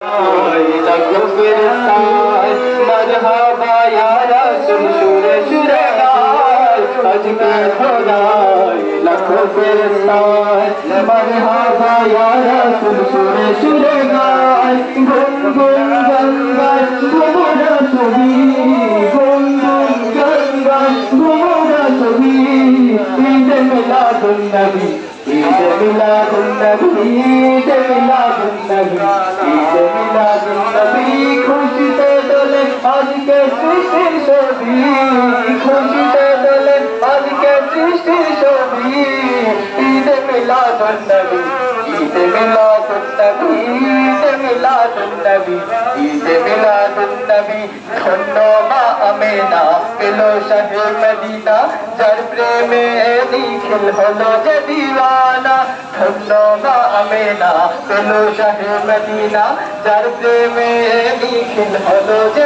लाखों फिरस्ताए मरहबा या रसूल सुरे सुरे गाए आज के खुदाए लाखों फिरस्ताए मरहबा या रसूल सुरे सुरे गाए गुन गुन गंगा घुमरा छवि गुन गुन गंगा घुमरा छवि ईद मिलादुन नबी ईद मिलादुन नबी ईद मिलादुन नबी ईद मिलादुन नबी खुशिते डोले आज के सृष्टिर ছবি খুশিতে ডোলে आज के सृष्टिर ছবি ईद मिलादुन नबी ईद मिलादुन नबी ईद मिलादुन नबी ईद मिलादुन नबी ধন্য মা আমেনা পেল শাহে মদিনা যার প্রেমে নিখিল হলো যে দিওয়ানা ধন্য মা আমেনা পেল শাহে মদিনা যার প্রেমে নিখিল হলো যে